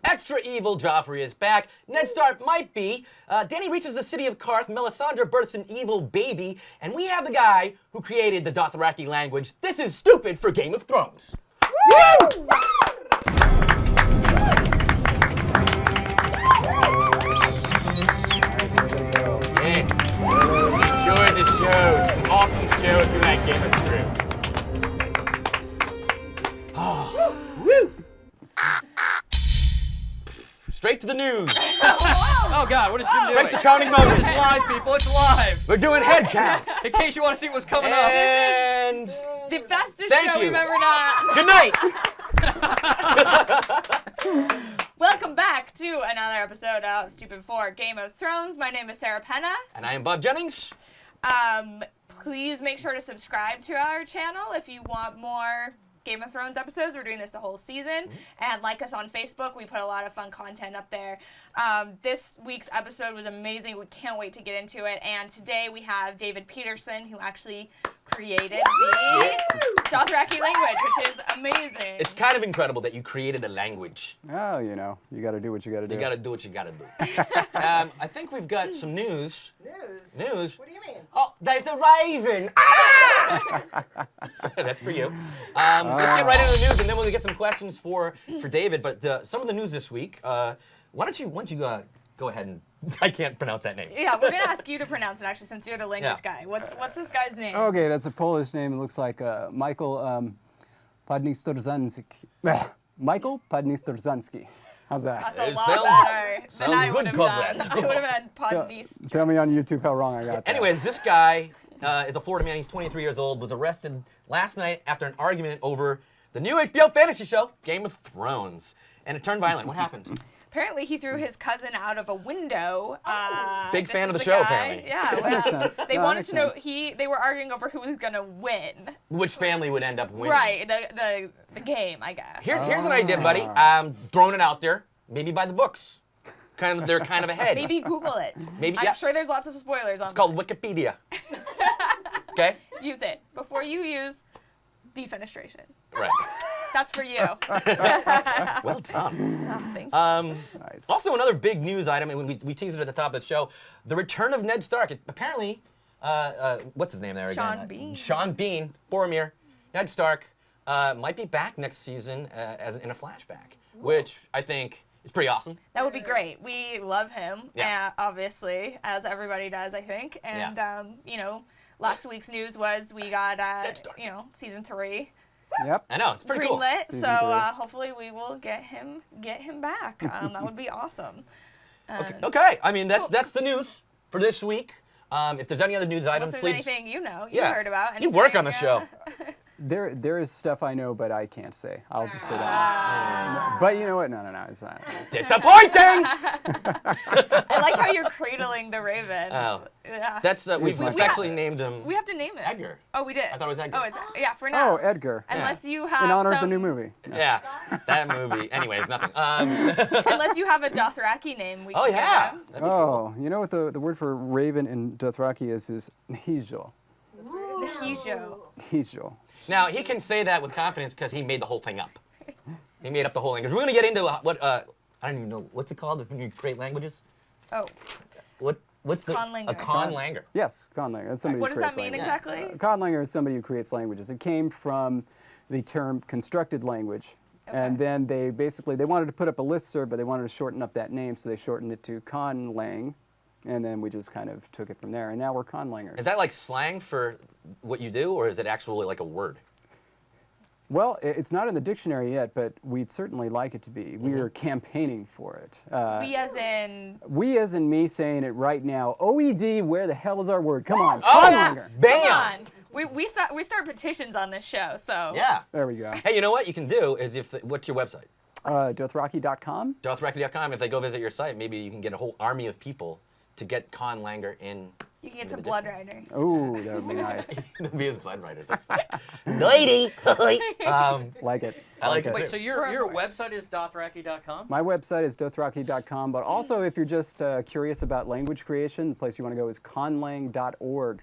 Extra evil Joffrey is back. Ned Stark might be. Dany reaches the city of Karth. Melisandre births an evil baby. And we have the guy who created the Dothraki language. This is stupid for Game of Thrones. Woo! Yes. Enjoy the show. It's an awesome show if you like Game of Thrones. Oh, woo! Straight to the news. Oh God, what is Jim doing? Straight to counting moments. It's live, people. It's live. We're doing head count. In case you want to see what's coming up. And The fastest Thank show you. we've ever done. good night. Welcome back to another episode of Stupid for Game of Thrones. My name is Sarah Penna. And I am Bob Jennings. Please make sure to subscribe to our channel if you want more Game of Thrones episodes. We're doing this the whole season. And like us on Facebook. We put a lot of fun content up there. This week's episode was amazing. We can't wait to get into it. And today we have David Peterson, who actually created the Dothraki language, which is amazing. It's kind of incredible that you created a language. Oh, you know, you got to do what you got to do. You gotta do what you gotta do. I think we've got some news. News? What do you mean? Oh, there's a raven! Ah! That's for you. Let's get right into the news, and then we'll get some questions for David. But some of the news this week. Why don't you go ahead and I can't pronounce that name. Yeah, we're gonna ask you to pronounce it actually, since you're the language guy. What's this guy's name? Okay, that's a Polish name. It looks like Michael Podnistorzanski. Michael Podnistorzanski. How's that? That's a It lot sounds- better than sounds I good, would have comrade. done. I would have had Podnis. Tell me on YouTube how wrong I got that. Anyways, this guy is a Florida man. He's 23 years old. Was arrested last night after an argument over the new HBO fantasy show, Game of Thrones, and it turned violent. What happened? Apparently, he threw his cousin out of a window. Big this fan of is the show, guy. apparently. Yeah, That makes sense. They No, that wanted makes to know. sense. They were arguing over who was gonna win. Which family would end up winning? Right, the game, I guess. Here's an idea, buddy. Throwing it out there. Maybe by the books. They're kind of ahead. Maybe Google it. Maybe, I'm yeah. sure there's lots of spoilers on. It's called Wikipedia. Okay? Use it before you use defenestration. Right. That's for you. Well done. Oh, thank you. Nice. Also, another big news item, and we teased it at the top of the show, the return of Ned Stark. Apparently, what's his name there again? Sean Bean. Sean Bean, Boromir. Ned Stark might be back next season in a flashback, which I think is pretty awesome. That would be great. We love him, Yes. Obviously, as everybody does, I think. And, Yeah. last week's news was we got, Stark. season 3 Yep. I know, it's pretty cool. greenlit. Season So 3. hopefully we will get him back. That would be awesome. Okay. I mean, that's the news for this week. If there's any other news items, Unless there's please. anything you heard about. You work anything, on the show. There is stuff I know, but I can't say. I'll just say that. But you know what? No, it's not. Disappointing! I like how you're cradling the raven. Oh. Yeah. That's we've my actually named him We have to name it. Edgar. Oh, we did. I thought it was Edgar. Oh, it's for now. Oh, Edgar. Unless you have In honor of the some- new movie. Yeah, that movie. Anyways, nothing. Unless you have a Dothraki name, we Oh can yeah. give him. That'd be cool. Oh, you know what the word for raven in Dothraki is Hijo. Hijo. Hijo. Now he can say that with confidence because he made the whole thing up. He made up the whole language. We're gonna get into what I don't even know what's it called when you create languages. Oh, What's the Conlanger. a conlanger? Yes, conlanger. That's somebody what who does that creates mean language. exactly? Conlanger is somebody who creates languages. It came from the term constructed language. And then they wanted to put up a listserv, but they wanted to shorten up that name, so they shortened it to conlang. And then we just kind of took it from there. And now we're conlangers. Is that like slang for what you do, or is it actually like a word? Well, it's not in the dictionary yet, but we'd certainly like it to be. We are campaigning for it. we as in. We as in me saying it right now. OED, where the hell is our word? Come on, Oh, conlanger. Bam! Come on. We start petitions on this show, so. Yeah. There we go. Hey, you know what you can do is what's your website? Dothraki.com. Dothraki.com. If they go visit your site, maybe you can get a whole army of people to get conlanger in. You can get some blood riders. Ooh, that would be nice. Be his blood writers. That's fine. Nighty. Like it. I like it. Wait, so your website is Dothraki.com? My website is Dothraki.com, but also if you're just curious about language creation, the place you want to go is conlang.org,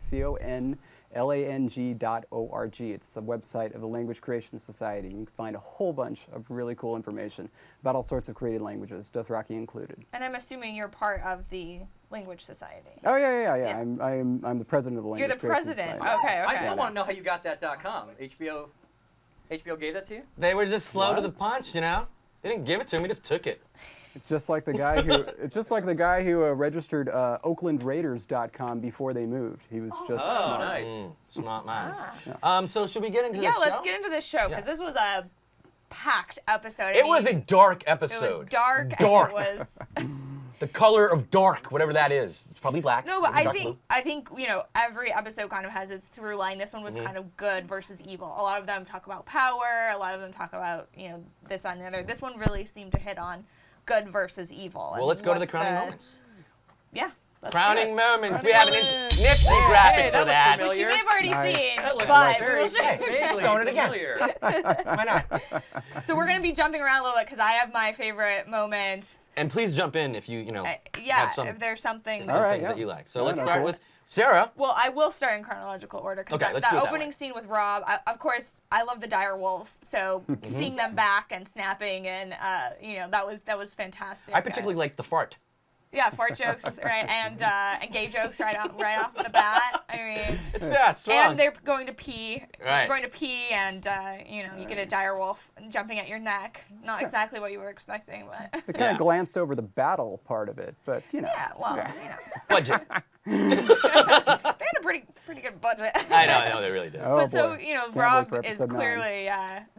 lang.org. It's the website of the Language Creation Society. You can find a whole bunch of really cool information about all sorts of created languages, Dothraki included. And I'm assuming you're part of the Language Society. Oh yeah. I'm the president of the Language You're the Creation president. Society. Okay. I still want to know how you got that .com. HBO gave that to you? They were just slow to What? the punch, you know? They didn't give it to him, he just took it. It's just like the guy who registered OaklandRaiders.com before they moved. He was just Oh, smart. nice. Smart man. So should we get into the show? Let's get into this show because this was a packed episode. It was a dark It episode. was dark. Dark. And it was. The color of dark, whatever that is. It's probably black. No, but maybe I dark think blue. every episode kind of has its through line. This one was kind of good versus evil. A lot of them talk about power. A lot of them talk about this and the other. This one really seemed to hit on good versus evil. Well, let's go to the crowning moments. Yeah. Let's Crowning do it. moments. We have an nifty graphic hey, for that looks that. Which you familiar. may have already Nice. seen, That looks but very we'll show you vaguely Sewn it again. familiar. Why not? So we're gonna be jumping around a little bit because I have my favorite moments. And please jump in if you Yeah, have some, if there's something. some All right, things yeah. that you like. So Yeah, let's no, start cool. with Sarah. Well, I will start in chronological order because Okay, let's that do it that opening way. scene with Rob, of course, I love the dire wolves, so seeing them back and snapping and that was fantastic. I particularly like the fart. Yeah, fart jokes, right, and gay jokes right off the bat. I mean, It's that strong. and they're going to pee, Right. going to pee, and you get a dire wolf jumping at your neck. Not exactly what you were expecting, but They kind Yeah. of glanced over the battle part of it, but yeah, well, Budget. they had a pretty good budget. I know, they really did. Oh, But so, boy. Can't wait Rob for is episode 9. clearly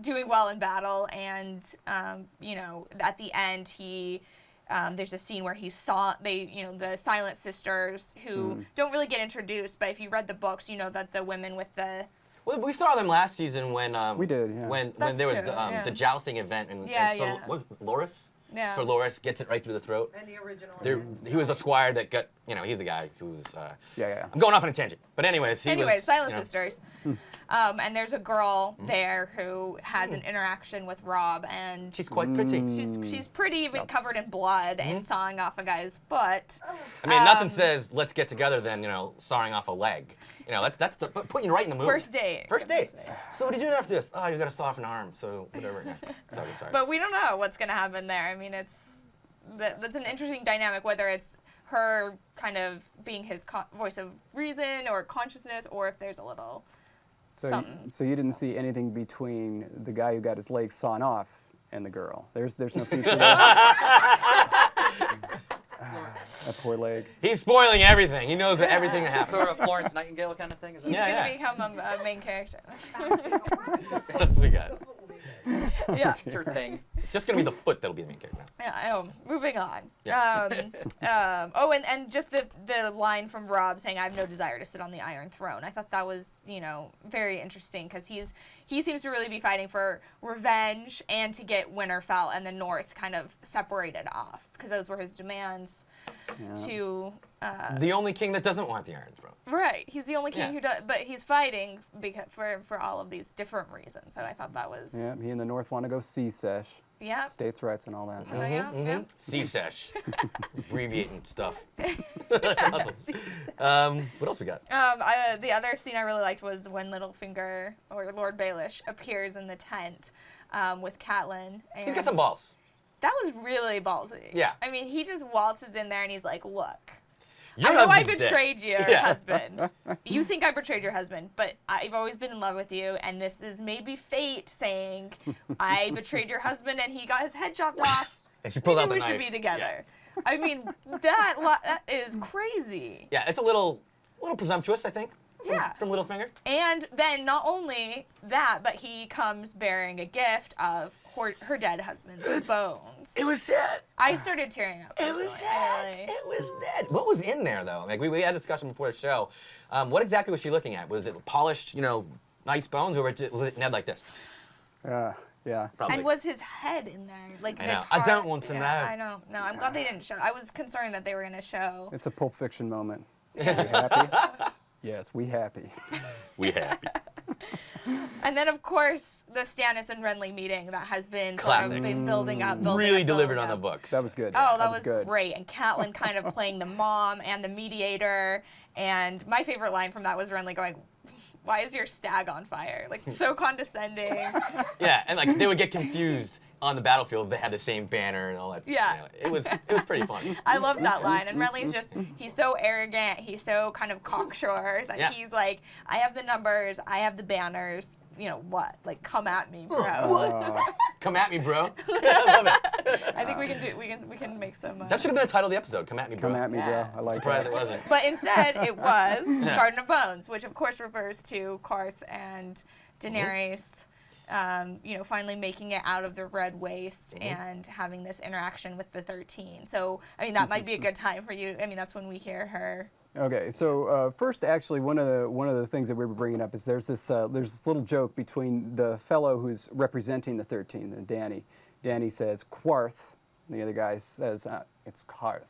doing well in battle, and at the end he. There's a scene where the Silent Sisters who don't really get introduced, but if you read the books, you know that the women with the Well, we saw them last season when We did, yeah. when That's there was true, the jousting event and Yeah. what was it, Loras? Yeah. So Loras gets it right through the throat. And the original. He was a squire that got he's a guy who's Yeah. I'm going off on a tangent. But anyways, he was Silent Sisters. And there's a girl there who has an interaction with Rob, and She's quite pretty. she's pretty, even covered in blood and sawing off a guy's foot. I mean, nothing says let's get together than sawing off a leg. That's putting you right in the mood. First date. First date. So what are you doing after this? Oh, you got to saw off an arm. So whatever. Yeah. Sorry. But we don't know what's going to happen there. I mean, that's an interesting dynamic, whether it's her kind of being his voice of reason or consciousness, or if there's a little something. So you didn't see anything between the guy who got his leg sawn off and the girl. There's no future there. That poor leg. He's spoiling everything. He knows everything that happened. Sort of a Florence Nightingale kind of thing. Is it? He's Yeah, going to yeah. become a main character. What else we got? Yeah. Sure thing. It's just gonna be the foot that'll be the main character now. Yeah, I know. Moving on. Yeah. And just the line from Rob saying, "I have no desire to sit on the Iron Throne." I thought that was, very interesting because he seems to really be fighting for revenge and to get Winterfell and the North kind of separated off because those were his demands. To The only king that doesn't want the Iron Throne. right, he's the only king Yeah. who does, but he's fighting because for all of these different reasons. So I thought that was Yeah, he and the North want to go sea-sesh. yeah. States' rights and all that. Yeah. C-sesh. Abbreviating stuff. That's awesome. What else we got? The other scene I really liked was when Littlefinger or Lord Baelish appears in the tent with Catelyn. And He's got some balls. that was really ballsy. Yeah. I mean, he just waltzes in there and he's like, "Look, Your I know I husband's dead." betrayed your Yeah. husband. You think I betrayed your husband, but I've always been in love with you, and this is maybe fate saying I betrayed your husband and he got his head chopped off. And she pulled out Maybe the we knife. should be together." I mean, that is crazy. Yeah, it's a little presumptuous, I think. Yeah. From Littlefinger. And then not only that, but he comes bearing a gift of her dead husband's bones. It was sad. I started tearing up. It was personally. sad. Really. It was dead. What was in there though? Like we had a discussion before the show. What exactly was she looking at? Was it polished, nice bones, or was it Ned like this? Yeah. Probably. And was his head in there? Like I the know. I tar- don't want to know. I don't know. I'm glad they didn't show. I was concerned that they were going to show. It's a Pulp Fiction moment. We happy? Yes, we happy. We happy. And then, of course, the Stannis and Renly meeting that has been Classic. been building up. Really delivered on building the up. books. That was good. Oh, that was good. great. And Catelyn kind of playing the mom and the mediator. And my favorite line from that was Renly going, why is your stag on fire? Like, so condescending. Yeah, and like they would get confused on the battlefield. They had the same banner and all that. Yeah. You know, it was pretty fun. I love that line. And Renly's he's so arrogant. He's so kind of cocksure that he's like, I have the numbers, I have the banners. You know what? Like, come at me, bro. Come at me, bro. I love it. I think we can make some. That should have been the title of the episode. Come at me, bro. Come at me, Yeah. bro. I like Surprised that. it wasn't. But instead, it was Garden of Bones, which of course refers to Karth and Daenerys. You know, finally making it out of the Red Waste and having this interaction with the 13. So, I mean, that might be a good time for you. I mean, that's when we hear her. Okay, so first, actually, one of the things that we were bringing up is there's this little joke between the fellow who's representing the 13, Danny. Danny says Quarth, and the other guy says it's Karth,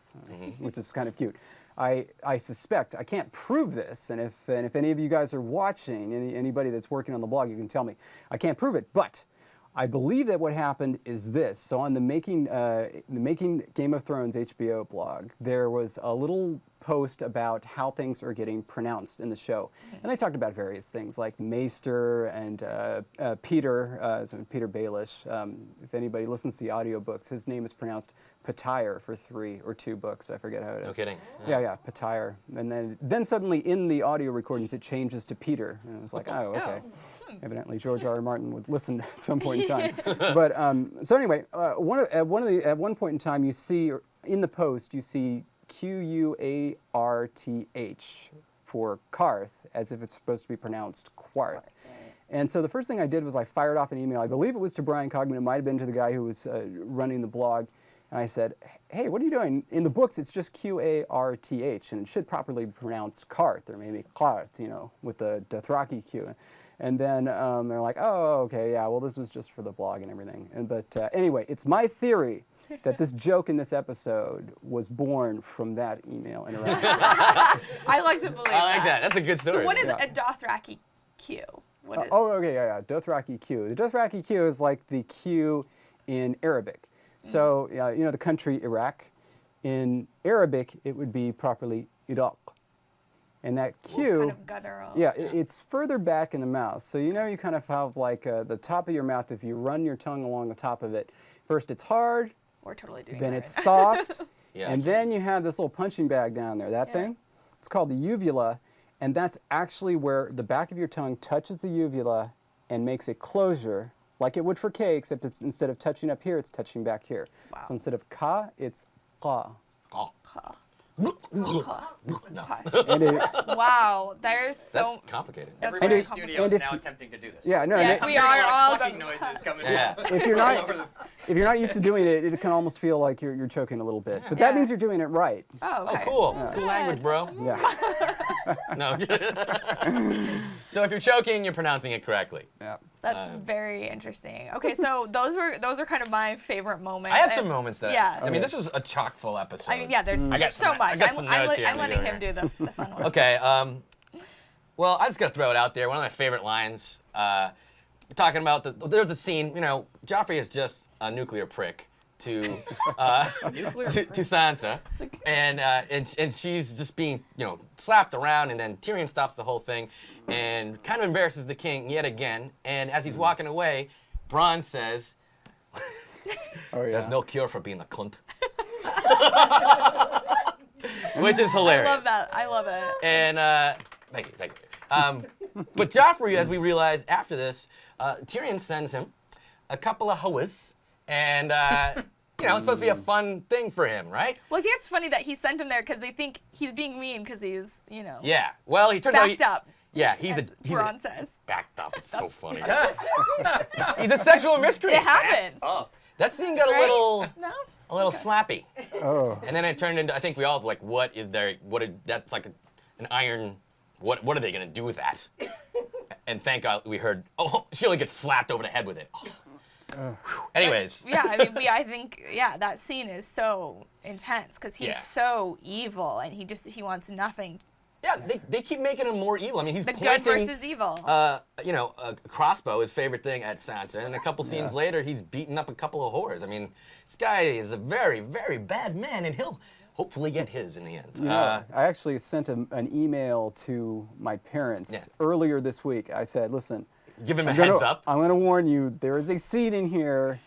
which is kind of cute. I suspect, I can't prove this, and if any of you guys are watching, anybody that's working on the blog, you can tell me. I can't prove it, but I believe that what happened is this. So on the Making Game of Thrones HBO blog, there was a little post about how things are getting pronounced in the show. And they talked about various things like Maester and Peter, Peter Baelish. If anybody listens to the audiobooks, his name is pronounced Patire for 3 or 2 books. I forget how it is. No kidding. Yeah, Patire. And then suddenly in the audio recordings, it changes to Peter. And it was like, oh, okay. Evidently, George R. R. Martin would listen at some point in time. But so anyway, at one point in time, you see in the post, you see Quarth for Karth, as if it's supposed to be pronounced Quarth. And so the first thing I did was I fired off an email. I believe it was to Brian Cogman. It might have been to the guy who was running the blog. And I said, hey, what are you doing? In the books, it's just Quarth, and it should properly be pronounced Karth, or maybe Karth, you know, with the Dothraki Q. And then they're like, oh, okay, yeah, well, this was just for the blog and everything. But anyway, it's my theory that this joke in this episode was born from that email interaction. I like to believe I like that. That's a good story. So what is a Dothraki Q? What is Okay, yeah, Dothraki Q. The Dothraki Q is like the Q in Arabic. So, you know, the country Iraq. In Arabic, it would be properly Iraq. And that Q, kind of guttural. yeah, it's further back in the mouth. So, you know, you kind of have like the top of your mouth, if you run your tongue along the top of it, first it's hard, We're totally doing then that it's right soft, Yeah, and then you have this little punching bag down there. That thing, it's called the uvula, and that's actually where the back of your tongue touches the uvula and makes a closure, like it would for K, except it's instead of touching up here, it's touching back here. Wow. So instead of ka, it's ka. Oh. now. And it, Wow, there's so. That's complicated. Everybody in very the studio is and now if- attempting to do this. yeah, no. Yes, and we I'm are getting a lot all of clucking going- noises coming Yeah. from if you're all not over the- if you're not used to doing it, it can almost feel like you're choking a little bit. But that Yeah. means you're doing it right. Oh, Oh, okay. cool. Cool language, bro. Yeah. No. So if you're choking, you're pronouncing it correctly. Yeah. That's very interesting. Okay, so those are kind of my favorite moments. I have and- some moments that. Yeah. I mean, this was a chock full episode. I mean, yeah, there's I got so some- much. I got some notes here I'm to letting do him do here. the fun one. Okay. Well, I just gotta throw it out there. One of my favorite lines. Talking about there's a scene. You know, Joffrey is just a nuclear prick to to Sansa, and she's just being slapped around, and then Tyrion stops the whole thing, and kind of embarrasses the king yet again. And as he's walking away, Bronn says, Oh, yeah. "There's no cure for being a cunt," which is hilarious. I love that. I love it. And thank you. But Joffrey, as we realize after this, Tyrion sends him a couple of hoas, and it's supposed to be a fun thing for him, right? Well, I think it's funny that he sent him there because they think he's being mean because he's, Yeah. Well, he turns out backed up. Yeah, he's As a Bronn says. backed up. It's so funny. He's a sexual miscreant. It happens. Oh, that scene got Right? a little Okay. slappy, Oh. and then it turned into. I think we all like, what is there? That's like an iron. What are they gonna do with that? And thank God we heard. Oh, she only gets slapped over the head with it. Oh. Anyways. Yeah, I mean, I think that scene is so intense because he's Yeah. so evil and he wants nothing. Yeah, they keep making him more evil. I mean, he's The pointing. good versus evil. A crossbow, his favorite thing, at Sansa, and a couple scenes later, he's beating up a couple of whores. I mean, this guy is a very, very bad man, and he'll hopefully get his in the end. You know, I actually sent an email to my parents earlier this week. I said, listen, Give him a heads up. I'm going to warn you, there is a scene in here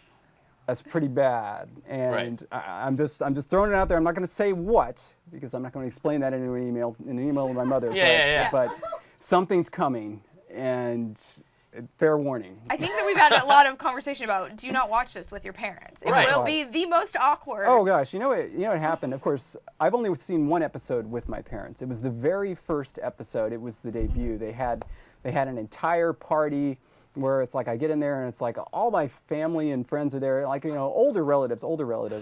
that's pretty bad. And I'm just throwing it out there. I'm not going to say what, because I'm not going to explain that in an email to my mother. But something's coming, and fair warning. I think that we've had a lot of conversation about do not watch this with your parents. It will be the most awkward. Oh gosh, you know what happened? Of course, I've only seen one episode with my parents. It was the very first episode. It was the debut. They had an entire party where it's like I get in there and it's like all my family and friends are there, like, you know, older relatives.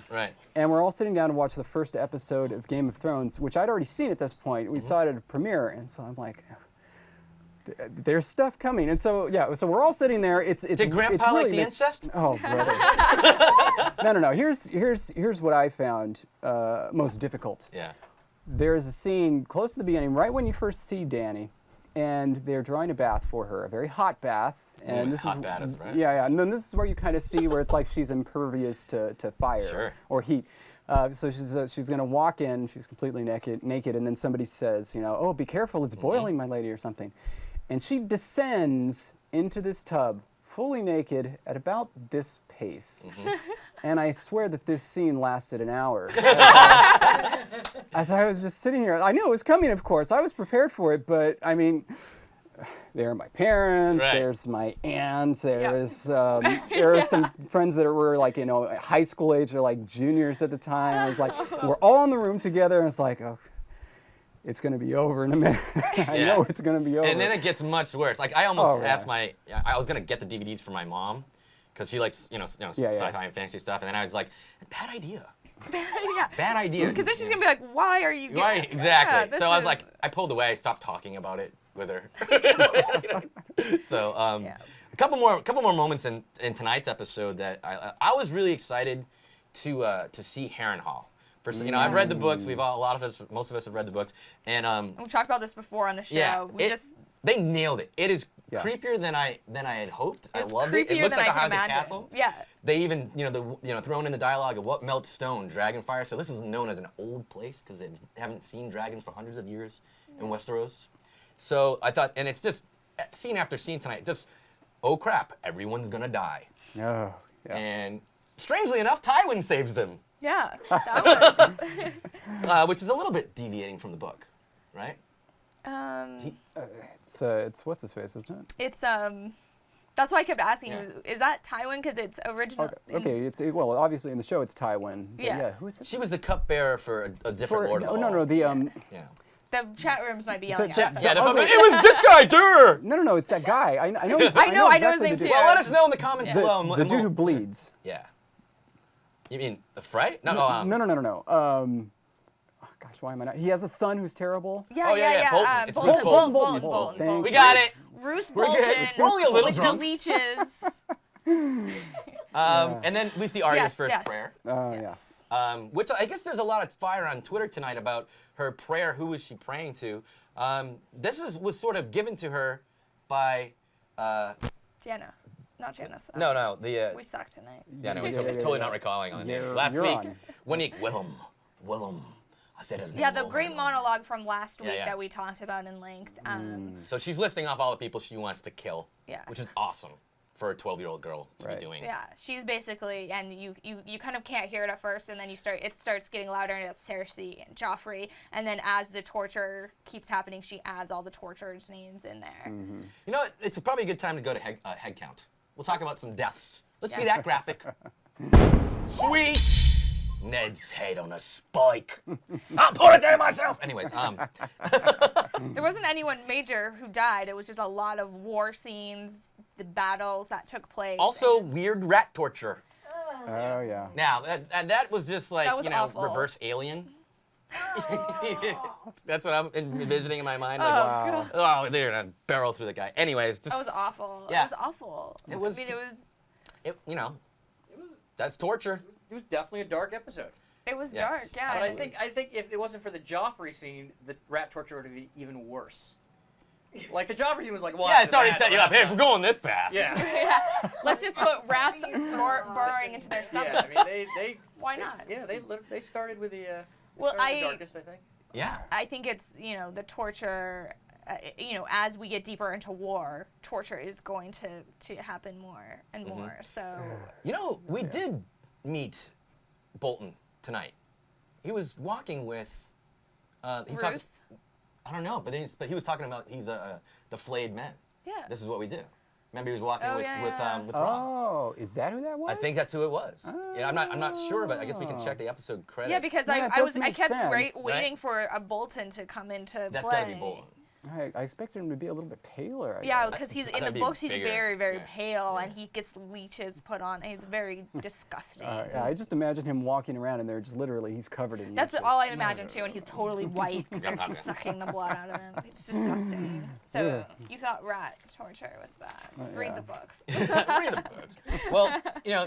Right. And we're all sitting down to watch the first episode of Game of Thrones, which I'd already seen at this point. We saw it at a premiere, and so I'm like, there's stuff coming. And so so we're all sitting there. Did Grandpa really like the incest? Oh, brother. No. Here's what I found most difficult. Yeah. There's a scene close to the beginning, right when you first see Dany, and they're drawing a bath for her, a very hot bath. And this hot is bath, right? Yeah. And then this is where you kind of see where it's like she's impervious to fire or heat. So she's going to walk in. She's completely naked, and then somebody says, you know, oh, be careful, it's boiling, my lady, or something. And she descends into this tub, fully naked, at about this pace. And I swear that this scene lasted an hour. As I was just sitting here, I knew it was coming, of course. I was prepared for it, but I mean, there are my parents, there's my aunts, there are some friends that were like, you know, high school age or like juniors at the time. I was like, we're all in the room together, and it's like, oh, it's going to be over in a minute. I know it's going to be over. And then it gets much worse. Like I almost asked I was going to get the DVDs for my mom, because she likes, sci-fi and fantasy stuff, and then I was like, bad idea. Bad idea. Because then she's going to be like, why are you Right, exactly. So I was like, I pulled away, stopped talking about it with her. So a couple more moments in tonight's episode that I was really excited to see Harrenhal. I've read the books. Most of us have read the books, and we've talked about this before on the show. Yeah, they nailed it. It is creepier than I had hoped. I loved it. It looks like a haunted castle. Yeah. They even thrown in the dialogue of what melts stone, dragon fire. So this is known as an old place because they haven't seen dragons for hundreds of years in Westeros. So I thought, and it's just scene after scene tonight. Just oh crap, everyone's gonna die. Oh, yeah. And strangely enough, Tywin saves them. Yeah, that was. Which is a little bit deviating from the book, right? It's what's his face, isn't it? It's That's why I kept asking you. Is that Tywin? Because it's original. Okay. Well, obviously in the show it's Tywin. Yeah. Who is it? She was the cupbearer for a different Lord of the Hall. No. The chat rooms might be yelling at us. It was this guy, dude! No, it's that guy. I know his I know his exactly name too. Well, let us know in the comments below. The dude who bleeds. Yeah. You mean the Frey? No. No. Gosh, why am I not? He has a son who's terrible. Yeah. Bolton. It's Bolton. We got it. Roose We're Bolton. good. We're only a little with drunk. the leeches. And then Lucy Arya's first prayer. Yes. Which I guess there's a lot of fire on Twitter tonight about her prayer. Who was she praying to? This was sort of given to her by Jana. Not Janice. No. We suck tonight. Yeah, no, totally not recalling on the names. Last week, Willem. I said his name. Yeah, the great monologue from last week that we talked about in length. So she's listing off all the people she wants to kill. Yeah. Which is awesome for a 12-year-old girl to be doing. Yeah, she's basically, and you kind of can't hear it at first, and then it starts getting louder, and it's Cersei and Joffrey, and then as the torture keeps happening, she adds all the tortured names in there. Mm-hmm. You know what? It's probably a good time to go to head count. We'll talk about some deaths. Let's see that graphic. Sweet! Ned's head on a spike. I'll put it there myself! Anyways, There wasn't anyone major who died. It was just a lot of war scenes, the battles that took place. Also, weird rat torture. Oh, yeah. Now, that was just like, awful. reverse Alien. That's what I'm envisioning in my mind. Like, God. oh, they're gonna barrel through the guy. Anyways, just. That was awful. Yeah. It was awful. It was. That's torture. It was definitely a dark episode. It was Yes. dark, yeah. But I think if it wasn't for the Joffrey scene, the rat torture would have been even worse. Like the Joffrey scene was like, well, Yeah, it's already set you up. Hey, if we're going this path. Yeah. Let's just put rats burrowing into their stomach. Yeah, I mean they Why not? Yeah, they started with the Well, The darkest, I think. Yeah. I think it's, the torture, as we get deeper into war, torture is going to happen more and more. So. We did meet Bolton tonight. He was walking with. Bruce? I don't know, but he was talking about he's the flayed men. Yeah. This is what we do. Remember, he was walking with Rob. Oh, is that who that was? I think that's who it was. Yeah, I'm not sure, but I guess we can check the episode credits. Yeah, because Yeah, it I does make kept sense. waiting for a Bolton to come into That's play. gotta be Bolton. I expected him to be a little bit paler. I Yeah, guess. because he's I in thought the he'd be books. He's bigger. very, very Yeah. pale, and he gets leeches put on. He's very disgusting. Yeah, I just imagine him walking around and they're just literally, he's covered in That's leeches. all I imagine too, and he's totally white because they're Yeah. sucking the blood out of him. It's disgusting. So you thought rat torture was bad? Read yeah. the books. Read the books. Well,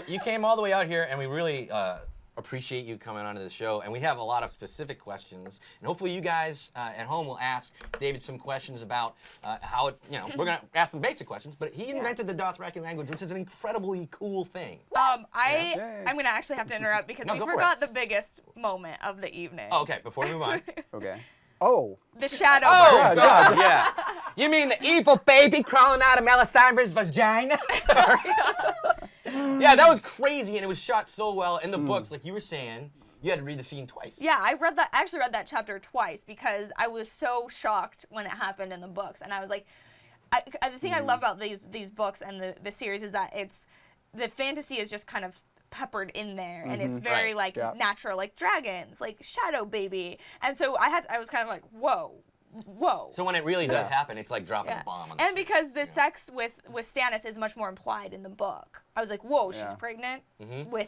you came all the way out here, and we really appreciate you coming onto the show. And we have a lot of specific questions, and hopefully you guys at home will ask David some questions about how it. We're gonna ask some basic questions, but he invented the Dothraki language, which is an incredibly cool thing. I'm Yay. gonna actually have to interrupt because No, we go for forgot the biggest moment of the evening. Oh, okay. Before we move on. Okay. Oh, The shadow. Oh burn. God, yeah. You mean the evil baby crawling out of Melisandre's vagina? Sorry. Yeah, that was crazy, and it was shot so well in the books. Like you were saying, you had to read the scene twice. Yeah, I actually read that chapter twice because I was so shocked when it happened in the books, and I was like, the thing I love about these books and the series is that the fantasy is just kind of peppered in there, and it's very Right. natural, like dragons, like shadow baby, and so I was kind of like, whoa. So when it really does happen, it's like dropping a bomb on the And scene. because the sex with Stannis is much more implied in the book, I was like, whoa, she's pregnant with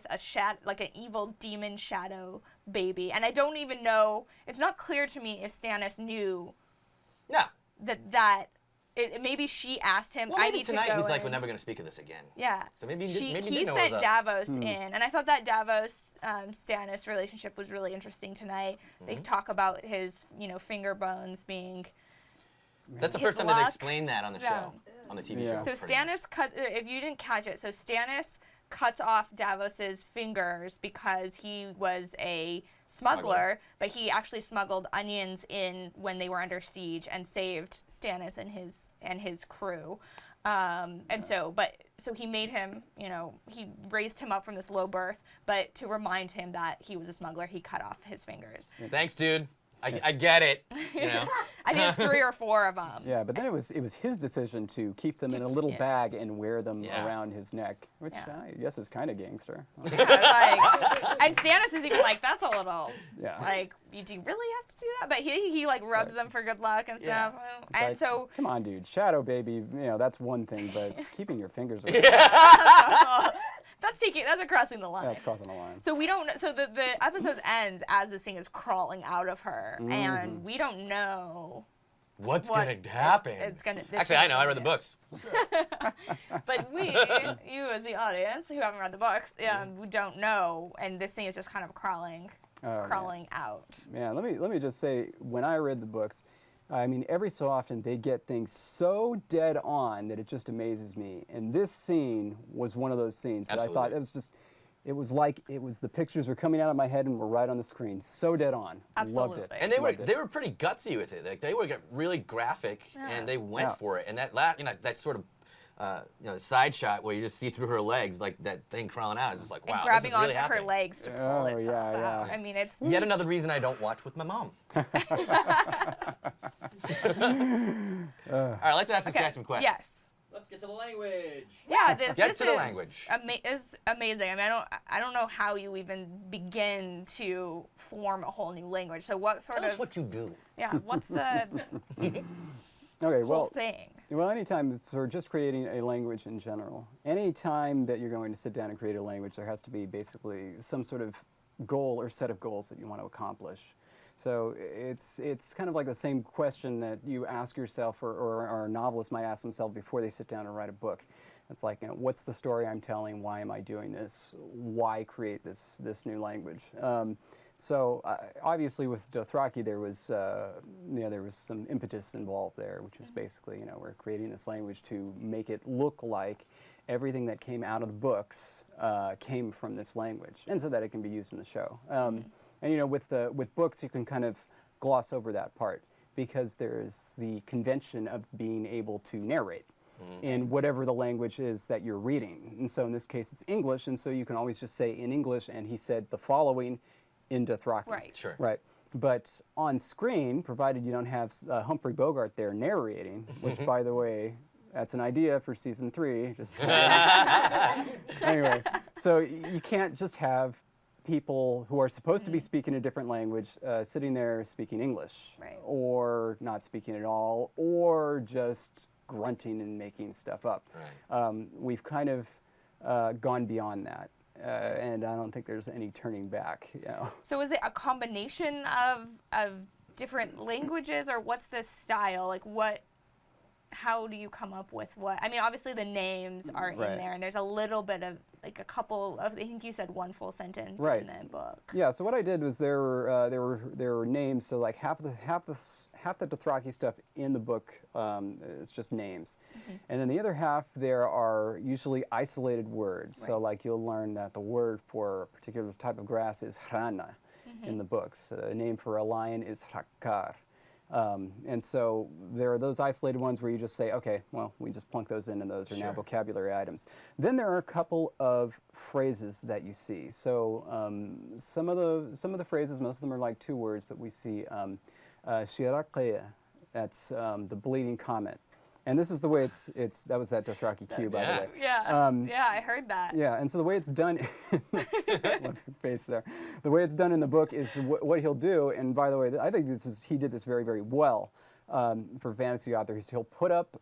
like an evil demon shadow baby, and I don't even know. It's not clear to me if Stannis knew No. that. Maybe she asked him. Well, I maybe need tonight to go he's like, in. we're never going to speak of this again. Yeah. So maybe he he didn't know it sent was Davos in, and I thought that Davos Stannis relationship was really interesting tonight. They talk about his finger bones being. That's the his first time that they luck. explained that on the show, on the TV Yeah. show. So pretty much. Stannis cut. If you didn't catch it, so Stannis cuts off Davos's fingers because he was a smuggler, but he actually smuggled onions in when they were under siege and saved Stannis and his crew. So he made him, he raised him up from this low birth, but to remind him that he was a smuggler, he cut off his fingers. Thanks, dude. I get it. I think it's 3 or 4 of them. yeah, but then it was his decision to keep them in a little bag and wear them Yeah. around his neck, which I guess is kind of gangster. And Stannis is even like, that's a little, Yeah. like, do you really have to do that? But he rubs them for good luck and Yeah. stuff. It's And like, so, come on, dude, shadow baby, that's one thing, but keeping your fingers away, that's crossing the line. that's crossing the line. So we don't know. So the episode ends as this thing is crawling out of her, and we don't know. What's What going to happen? It's gonna. Actually, I know. I read the books. But you as the audience who haven't read the books, we don't know, and this thing is just kind of crawling out. Man, let me just say, when I read the books, I mean, every so often they get things so dead on that it just amazes me. And this scene was one of those scenes that I thought it was like the pictures were coming out of my head and were right on the screen. So dead on. Loved it. Absolutely. And they Loved were pretty gutsy with it. Like they were really graphic, and they went for it. And that sort of side shot where you just see through her legs, like that thing crawling out, is just like, wow, And grabbing this is really onto her happening. legs to pull Oh, itself yeah, out. yeah. I mean, it's Yet another reason I don't watch with my mom. All right, let's ask this guy some questions. Yes. Let's get to the language. Yeah, Get this to the is language. Is amazing. I mean, I don't know how you even begin to form a whole new language. So what sort Tell of us what you do. what's the Okay, whole well, thing? well, anytime for just creating a language in general, any time that you're going to sit down and create a language, there has to be basically some sort of goal or set of goals that you want to accomplish. So it's kind of like the same question that you ask yourself, or a novelist might ask themselves before they sit down and write a book. It's like, what's the story I'm telling? Why am I doing this? Why create this new language? So obviously with Dothraki there was some impetus involved there, which was basically we're creating this language to make it look like everything that came out of the books came from this language, and so that it can be used in the show. And with books, you can kind of gloss over that part because there's the convention of being able to narrate in whatever the language is that you're reading. And so in this case, it's English, and so you can always just say in English, and he said the following in Dothraki. Right. Sure. Right. But on screen, provided you don't have Humphrey Bogart there narrating, which, by the way, that's an idea for season 3. Just anyway, so you can't just have people who are supposed to be speaking a different language sitting there speaking English, Right. or not speaking at all, or just grunting and making stuff up. Right. We've kind of gone beyond that. And I don't think there's any turning back. So is it a combination of different languages, or what's the style? Like how do you come up with what? I mean, obviously the names are in there, and there's a little bit of like a couple of, I think you said one full sentence in the book. Yeah. So what I did was there were names. So like half the Dothraki stuff in the book is just names, and then the other half there are usually isolated words. So like you'll learn that the word for a particular type of grass is hrana in the books. The name for a lion is hrakkar. And so there are those isolated ones where you just say, okay, well, we just plunk those in, and those are now vocabulary items. Then there are a couple of phrases that you see. So some of the phrases, most of them are like 2 words, but we see Shiraqeya, that's the bleeding comet. And this is the way that was that Dothraki cue, by the way. Yeah, I heard that. Yeah, and so the way it's done, love your face there. The way it's done in the book is what he'll do, and by the way, I think he did this very, very well for fantasy authors. He'll put up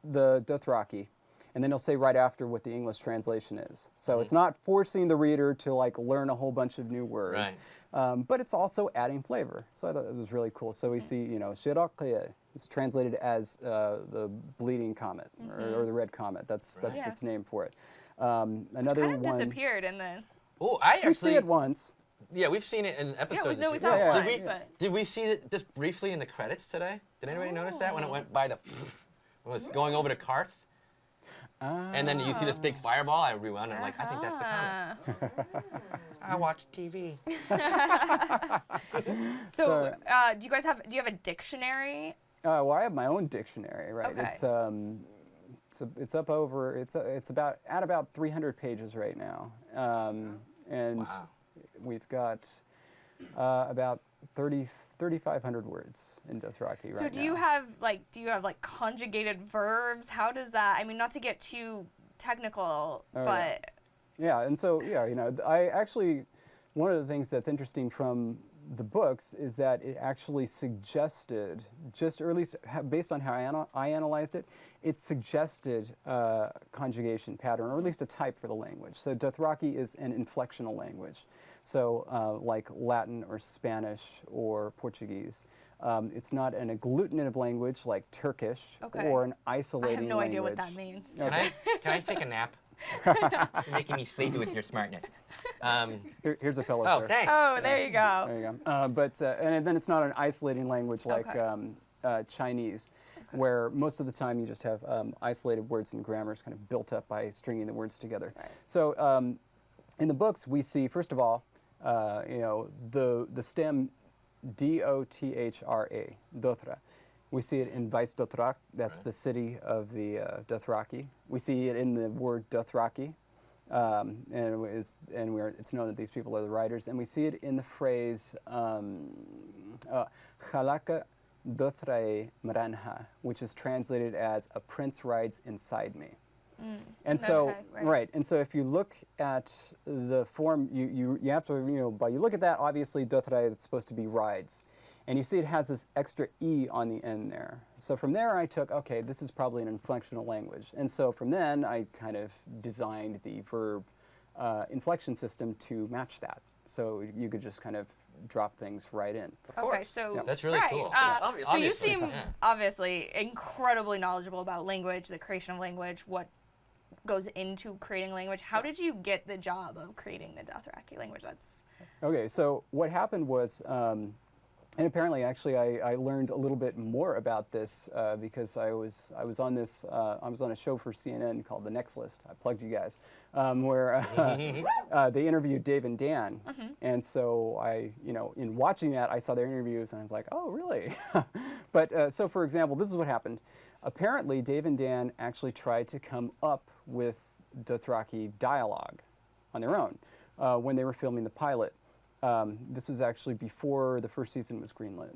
the Dothraki, and then he'll say right after what the English translation is. So it's not forcing the reader to like learn a whole bunch of new words, but it's also adding flavor. So I thought it was really cool. So we see, Shiraqeya. It's translated as the bleeding comet or the red comet. That's its name for it. Another kind of one disappeared in the. Oh, I actually. We see it once. Yeah, we've seen it in episodes. we saw it once, but. Did we see it just briefly in the credits today? Did anybody notice that when it went by when it was going over to Karth? And then you see this big fireball. I rewound. And I'm like, I think that's the comet. I watch TV. So, do you have a dictionary? Well, I have my own dictionary, right? Okay. It's up over. It's about 300 pages right now, and we've got about 3,500 words in Dothraki right now. So do you have conjugated verbs? How does that? I mean, not to get too technical, but. Yeah, and so I actually, one of the things that's interesting from the books is that it actually suggested, or at least based on how I analyzed it, it suggested a conjugation pattern, or at least a type for the language. So Dothraki is an inflectional language. So like Latin or Spanish or Portuguese. It's not an agglutinative language like Turkish or an isolating language. I have no idea what that means. Okay. Can I take a nap? You're making me sleepy with your smartness. Here's a pillow, sir. Thanks. Oh, there you go. There you go. And then it's not an isolating language like Chinese, where most of the time you just have isolated words and grammars kind of built up by stringing the words together. Right. So in the books, we see, first of all, the stem D-O-T-H-R-A, Dothra. We see it in Vice Dothrak, that's the city of the Dothraki. We see it in the word Dothraki, and it's known that these people are the writers. And we see it in the phrase Chalaka Dothrae Mranha, which is translated as "a prince rides inside me." And so, and so if you look at the form, you have to, you look at that, obviously Dothrae, it's supposed to be rides. And you see it has this extra E on the end there. So from there I took, okay, this is probably an inflectional language. And so from then I kind of designed the verb inflection system to match that. So you could just kind of drop things right in. Okay, so that's really cool. So you seem obviously incredibly knowledgeable about language, the creation of language, what goes into creating language. How did you get the job of creating the Dothraki language? Okay, so what happened was, and apparently, actually, I learned a little bit more about this because I was on a show for CNN called The Next List. I plugged you guys, where they interviewed Dave and Dan, And so in watching that, I saw their interviews, and I was like, oh, really? But so, for example, this is what happened. Apparently, Dave and Dan actually tried to come up with Dothraki dialogue on their own when they were filming the pilot. This was actually before the first season was greenlit,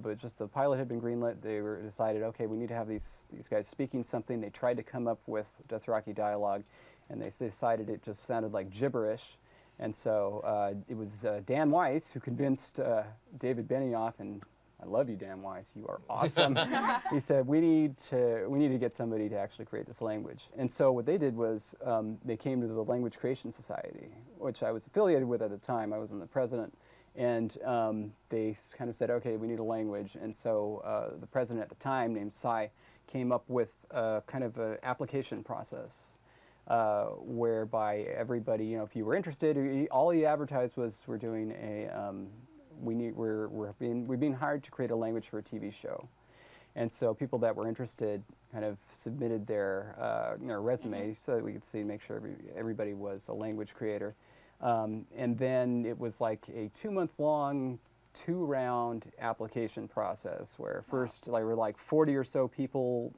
but just the pilot had been greenlit. They were decided, okay, we need to have these guys speaking something. They tried to come up with Dothraki dialogue, and they decided it just sounded like gibberish. And so it was Dan Weiss who convinced David Benioff, and I love you, Dan Weiss. You are awesome. He said, we need to get somebody to actually create this language. And so what they did was they came to the Language Creation Society, which I was affiliated with at the time. I wasn't the president. And they kind of said, okay, we need a language. And so the president at the time, named Cy, came up with kind of an application process whereby everybody, if you were interested, all he advertised was we're doing a we're being hired to create a language for a TV show. And so people that were interested kind of submitted their resume so that we could make sure everybody was a language creator. And then it was like a 2-month-long, 2-round application process where first were like 40 or so people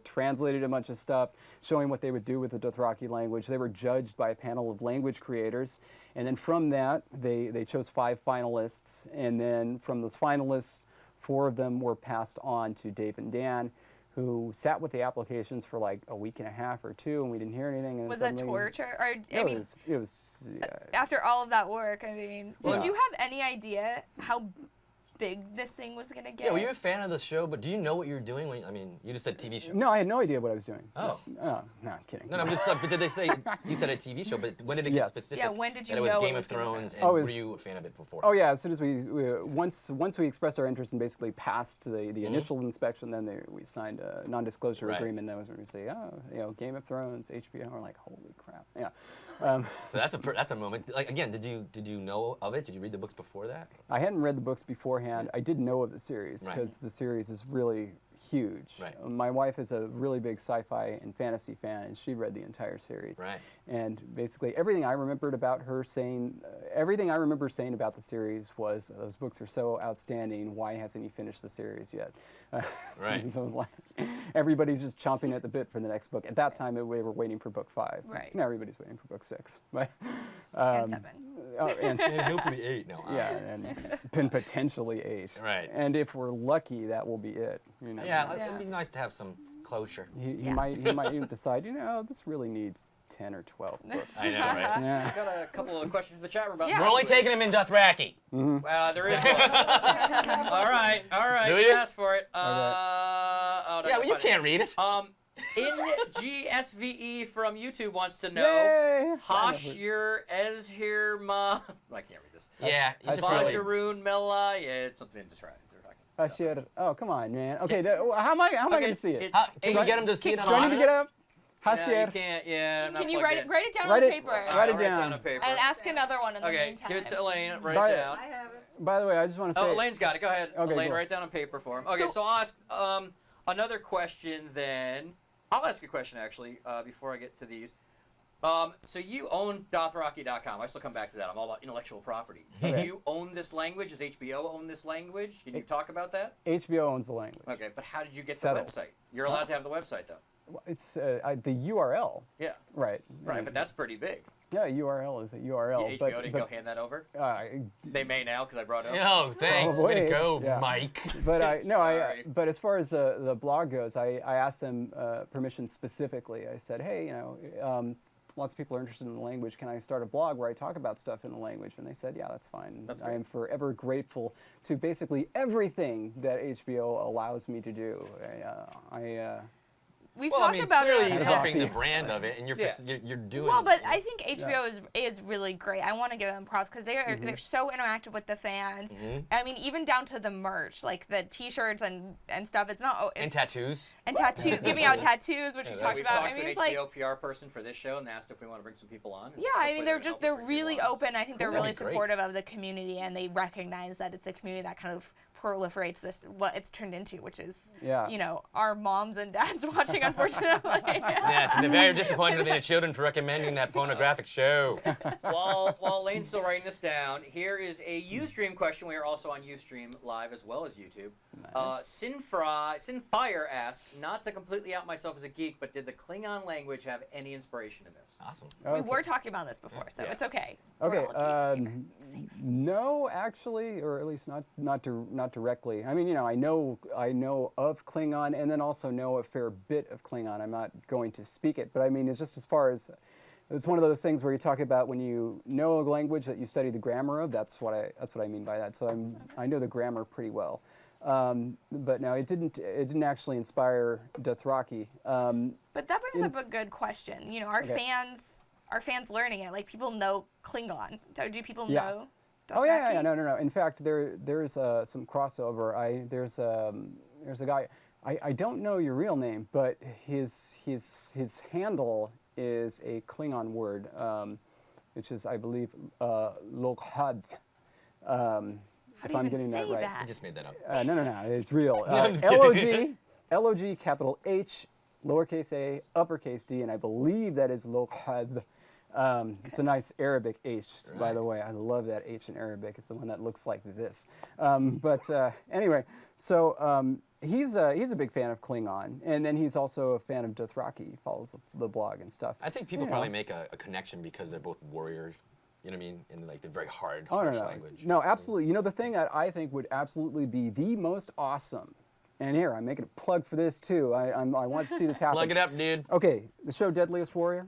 translated a bunch of stuff, showing what they would do with the Dothraki language. They were judged by a panel of language creators. And then from that, they chose 5 finalists. And then from those finalists, 4 of them were passed on to Dave and Dan, who sat with the applications for like a week and a half or 2, and we didn't hear anything. And was that torture? Or it was after all of that work, I mean, did you have any idea how big this thing was going to get? Yeah, were you a fan of the show, but do you know what you were doing when, you just said TV show? No, I had no idea what I was doing. Oh. No, I'm kidding. No, but did they say, you said a TV show, but when did it get specific? Yeah, when did you that know it was it Game was of gonna Thrones, happen? and were you a fan of it before? Oh yeah, as soon as once we expressed our interest and basically passed the initial inspection, then we signed a non-disclosure agreement. That was when we say, Game of Thrones, HBO. We're like, holy crap, yeah. So that's a moment. Like again, did you know of it? Did you read the books before that? I hadn't read the books beforehand. I did know of the series because the series is really huge. Right. My wife is a really big sci-fi and fantasy fan, and she read the entire series. Right. And basically everything I remembered about her saying, everything I remember saying about the series was, those books are so outstanding, why hasn't he finished the series yet? Right. So it was like, everybody's just chomping at the bit for the next book. At that time, we were waiting for book 5. Right. Now everybody's waiting for book 6. But, And 7. Oh, and hopefully 8 now. yeah, and potentially 8. Right. And if we're lucky, that will be it. Yeah, it'd be nice to have some closure. He might even decide, this really needs 10 or 12 books. I know, right? Yeah. Got a couple of questions in the chat room about Yeah. We're only taking him in Dothraki. there is one. all right. Do You we? asked for it. Yeah, well, you can't read it. NGSVE from YouTube wants to know, Yay! Hashir Ezhirma. I can't read this. Yeah, you should probably. Bajarun Mela. Yeah, it's something to try. Hashir. Oh, come on, man. Okay, how am I going to see it? Can you get him to see it on Do I need to get up? Yeah, Hashir. you can't. Yeah, I'm not Can you plugged write in. it down Write on it- paper? write it I'll down. on paper. And ask another one in the Okay, meantime. give it to Elaine. Write Bye. it down. I have it. By the way, I just want to say. Oh, Elaine's got it. Go ahead. Okay, Elaine, cool. write down on paper for him. Okay, so I'll ask another question then. I'll ask a question actually before I get to these. So you own Dothraki.com. I still come back to that. I'm all about intellectual property. Do Okay. you own this language? Does HBO own this language? Can you talk about that? HBO owns the language. Okay, but how did you get Settled. the website? You're allowed to have the website though. Well, it's the URL. Yeah. Right. Right, but that's pretty big. Yeah, URL is a URL. HBO but, didn't but, go hand that over. uh, They may now because I brought it up. Oh, thanks. Way to wait. go, Yeah. Mike. But Sorry. but as far as the blog goes, I asked them permission specifically. I said, hey, lots of people are interested in the language. Can I start a blog where I talk about stuff in the language? And they said, yeah, that's fine. That's I great. am forever grateful to basically everything that HBO allows me to do. We've Well, talked about clearly it. he's Yeah. helping the brand of it, and you're Yeah. you're doing. Well, but I think HBO is really great. I want to give them props because Mm-hmm. they're so interactive with the fans. I mean, even down to the merch, like the T-shirts and stuff. It's not and tattoos. and tattoos, giving out tattoos, which we Yeah, talked We've about. talked I mean, to an it's like, HBO PR person for this show and asked if we want to bring some people on. yeah, I mean, they're Hopefully they're really gonna help us open. I think they're That'd really be great. supportive of the community, and they recognize that it's a community that kind of proliferates this, what it's turned into, which is, Yeah. you know, our moms and dads watching, unfortunately. Yes, and they're very disappointed in their children for recommending that pornographic show. While Lane's still writing this down, here is a Ustream question. We are also on Ustream Live as well as YouTube. Sinfire asks, not to completely out myself as a geek, but did the Klingon language have any inspiration in this? Awesome. We were talking about this before, so Yeah. it's okay. Okay. We're all geeks here. No, actually, or at least not directly. I mean, you know, I know of Klingon, and then also know a fair bit of Klingon. I'm not going to speak it, but I mean, it's just as far as it's one of those things where you talk about when you know a language that you study the grammar of. That's what I mean by that. So I know the grammar pretty well. But no, it didn't actually inspire Dothraki. But that brings up a good question. You know, our fans learning it. Like, people know Klingon. Do people know Dothraki? Oh yeah, no. In fact, there's some crossover. There's a guy. I don't know your real name, but his handle is a Klingon word, which is, I believe, Lokhad. How If do you I'm even getting that say right. that? I just made that up. No, it's real. I'm just kidding. Log, capital H, lowercase a, uppercase D, and I believe that is Lokhad. It's a nice Arabic H, by the way. I love that H in Arabic. It's the one that looks like this. Anyway, so he's a big fan of Klingon, and then he's also a fan of Dothraki. He follows the blog and stuff. I think people probably make a connection because they're both warriors. You know what I mean? In like the very hard, harsh language. No, absolutely. You know, the thing that I think would absolutely be the most awesome, and here, I'm making a plug for this too. I want to see this happen. Plug it up, dude. Okay, the show Deadliest Warrior.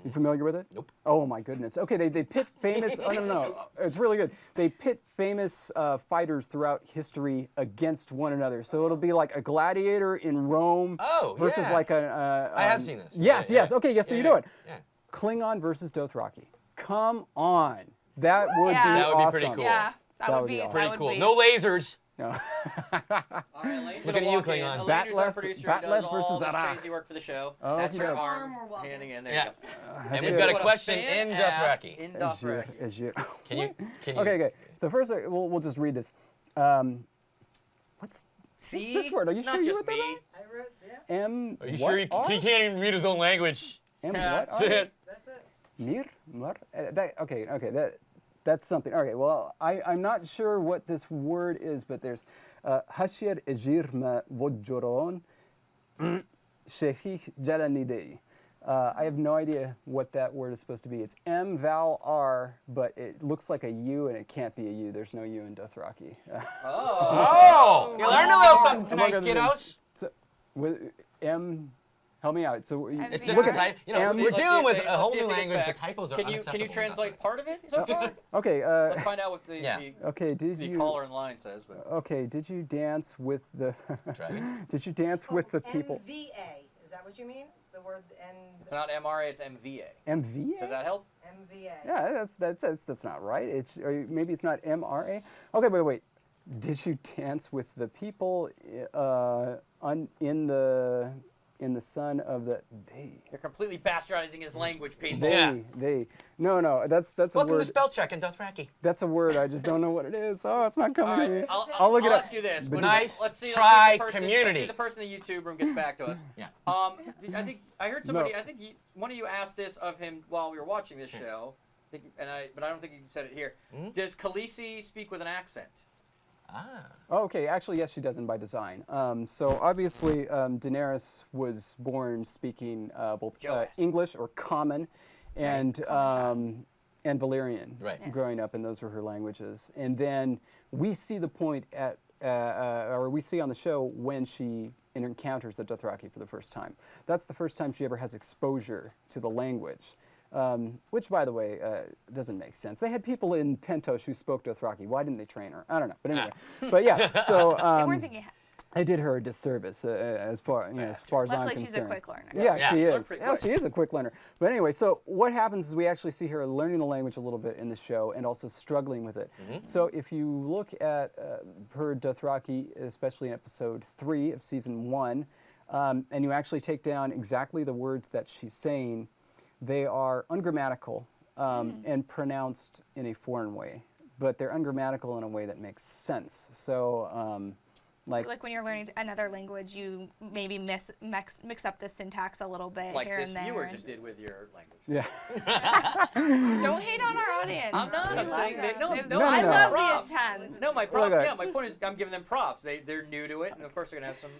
You familiar with it? Nope. Oh my goodness. Okay, they pit famous. Oh no, it's really good. They pit famous fighters throughout history against one another. So it'll be like a gladiator in Rome versus like a. I have seen this. Yes. Okay. Yes. So you know it. Yeah. Klingon versus Dothraki. Come on. That would be That would be awesome. pretty cool. Yeah, that would would be be awesome. Pretty that cool. would be- No lasers. No. All right, Lane's Look gonna at you, walk in. Klingons. Elaine, who's our Batleth- producer, who does Batleth all versus this Arryn. crazy work for the show. Oh, That's her okay. arm We're walking. handing in. There Yeah. you go. And This we've is got a what question fan in asked Dothraki. In Dothraki. As you. Can you? Okay. So first, we'll just read this. What's See? this word? Are you It's sure not you just wrote that me. right? I read, yeah, M. Are you what sure he R? can't even read his own language? M. Yeah. What That's R? it. that's it. Mir? Mar? Okay. That's something. Okay. Well, I'm not sure what this word is, but there's Hashir Ejirma Wodjoron Shehich Jalanidei. I have no idea what that word is supposed to be. It's M vowel R, but it looks like a U, and it can't be a U. There's no U in Dothraki. Oh, you learned a little something tonight, Among other kiddos. So, with M, help me out. So It's VR. just a type. You know, Let's see- we're let's see dealing if with they- a whole let's see new if they get language, but back. typos are Can you unacceptable. translate part of it so far? okay. Let's find out what the Yeah. Okay. Did the you? caller in line says. But Okay. Did you dance with the? Dragons? Did you dance with the people? MVA. Is that what you mean? The word it's not MRA, it's MVA. MVA? Does that help? MVA. Yeah, that's not right. It's or maybe it's not MRA. Okay, wait. Did you dance with the people in the son of the they? You're completely bastardizing his language, people. They, Yeah. they. No, that's a Welcome word. to spell check in Dothraki. That's a word. I just don't know what it is. Oh, it's not All coming to right, me. I'll look it up. ask you this. But When- nice let's see, try, if the person, community. Let's see if the person in the YouTube room gets back to us. Yeah. I think I heard somebody. No. I think one of you asked this of him while we were watching this show, but I don't think you said it here. Does Khaleesi speak with an accent? Ah. Oh, okay, actually, yes, she does, and by design. So obviously, Daenerys was born speaking both Joe asked. English or Common, and Valyrian, Right. Yes. growing up, and those were her languages. And then we see the point or we see on the show when she encounters the Dothraki for the first time. That's the first time she ever has exposure to the language. Which, by the way, doesn't make sense. They had people in Pentos who spoke Dothraki. Why didn't they train her? I don't know. But anyway, but yeah. So They weren't thinking. I did her a disservice as far as I'm Luckily, concerned. she's a quick learner. Yeah, Yeah. she She learned is. pretty Yeah, quick. she is a quick learner. But anyway, so what happens is we actually see her learning the language a little bit in the show and also struggling with it. So if you look at her Dothraki, especially in episode 3 of season 1, and you actually take down exactly the words that she's saying, they are ungrammatical and pronounced in a foreign way. but they're ungrammatical in a way that makes sense. So, Like when you're learning another language, you maybe mix up the syntax a little bit Like here this and there. viewer just did with your language. yeah. Don't hate on our audience. I'm not. I'm saying that. no. There's- No, I no. love props. the intent. No, my Look problem. at Yeah, it. my point is I'm giving them props. They're new to it, and of course they're gonna have some.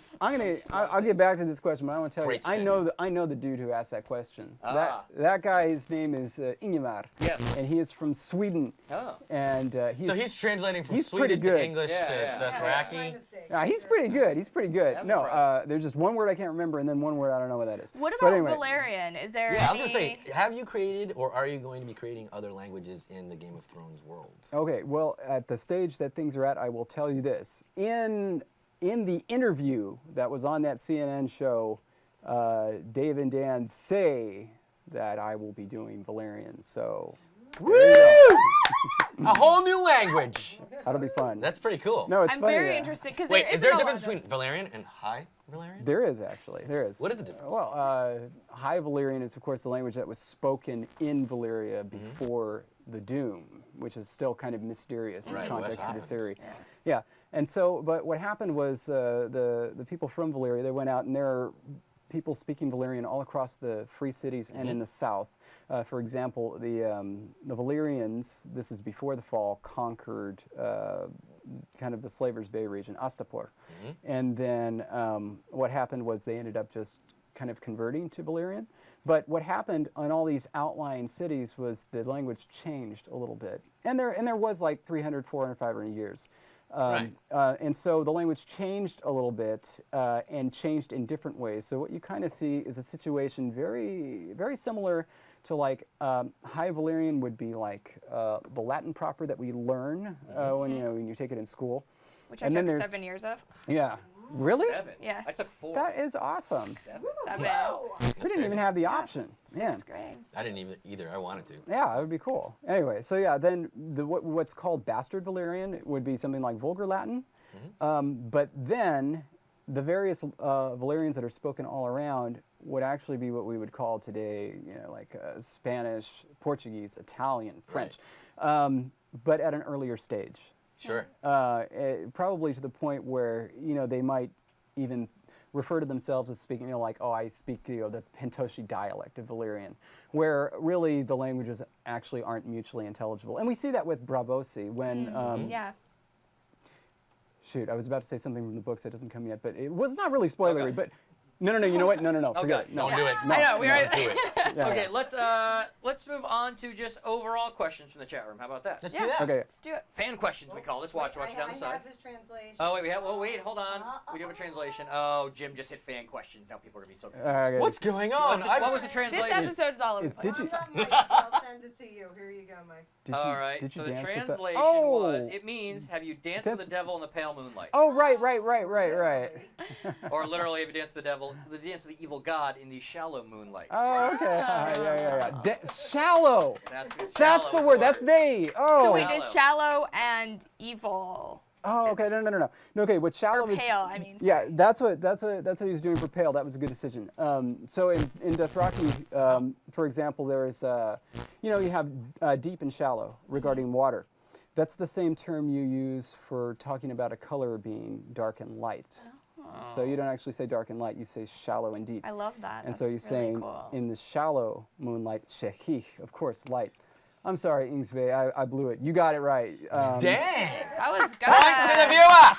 I'll get back to this question, but I want to tell Great you, I know the dude who asked that question. Ah. That guy, his name is Ingemar. Yes. And he is from Sweden. Oh. And So he's translating from he's pretty Swedish good. to English Yeah, to yeah. Dothraki. My mistake. he's pretty good. He's pretty good. I'm No, impressed. there's just one word I can't remember, and then one word I don't know what that is. What But about anyway, Valerian? Is there Yeah, I was any... gonna say, have you created or are you going to be creating other languages in the Game of Thrones world? Okay, well, at the stage that things are at, I will tell you this. In the interview that was on that CNN show, Dave and Dan say that I will be doing Valerian, so Woo! A whole new language. that'll be fun. That's pretty cool. No, it's I'm funny. very interested because Wait, is there a difference between Valerian and High Valerian? There is actually. There is. What is the difference? Well, High Valyrian is, of course, the language that was spoken in Valyria before the Doom, which is still kind of mysterious in Right, the context West of this Islands. area. Yeah. And so, but what happened was the people from Valyria, they went out, and there are people speaking Valyrian all across the Free Cities and in the south. For example, the Valyrians, this is before the fall, conquered kind of the Slavers Bay region, Astapor. And then what happened was they ended up just kind of converting to Valyrian. But what happened on all these outlying cities was the language changed a little bit. And there was like 300, 400, 500 years. Right. And so the language changed a little bit and changed in different ways. So what you kind of see is a situation very, very similar to like High Valyrian would be like the Latin proper that we learn when you take it in school. Which I And then took there's- 7 years of. Yeah. Really? 7. Yes. I took 4. That is awesome. 7. 7. We didn't even have the option. Man. 6th grade. I didn't even either. I wanted to. Yeah, that would be cool. Anyway, so yeah, then what's called Bastard Valyrian would be something like Vulgar Latin. But then the various Valyrians that are spoken all around would actually be what we would call today, like Spanish, Portuguese, Italian, French, but at an earlier stage. Sure. Probably to the point where they might even refer to themselves as speaking, like, oh, I speak the Pentoshi dialect of Valyrian, where really the languages actually aren't mutually intelligible. And we see that with Braavosi when. Yeah. Shoot, I was about to say something from the books that doesn't come yet, but it was not really spoilery. Okay. But no, you know what? No, forget Okay. it. No, Don't do it. I know, we no, are. Do it. yeah, Okay, let's move on to just overall questions from the chat room. How about that? Let's Yeah. do that. Okay. Let's do it. Fan questions we call this. Watch I down the side. have his translation. Oh wait, wait, hold on. We do have a translation. Oh, Jim just hit fan questions. Now people are gonna be so confused. Okay. What's going on? What was the This translation? episode is all over the It's place. did you- I'll send it to you. Here you go, Mike. Did you, All right. Did you So the dance with translation Oh! was, it means, have you danced with That's- the devil in the pale moonlight? Oh, right. Or literally, have you danced with the devil, the dance of the evil god in the shallow moonlight? Oh, okay. Yeah. Shallow. That's That's the word. That's they. Oh. So wait, Shallow. is shallow and evil Oh, okay. No. No, okay, what shallow or is. pale? I mean. Yeah, that's what he was doing for pale. That was a good decision. So in Dothraki, for example, there is you have deep and shallow regarding water. That's the same term you use for talking about a color being dark and light. So you don't actually say dark and light, you say shallow and deep. I love that. And That's so you're really saying cool. in the shallow moonlight, shehich, of course, light. I'm sorry, Ingsve, I blew it. You got it right. Dang. That was good. Point to the viewer.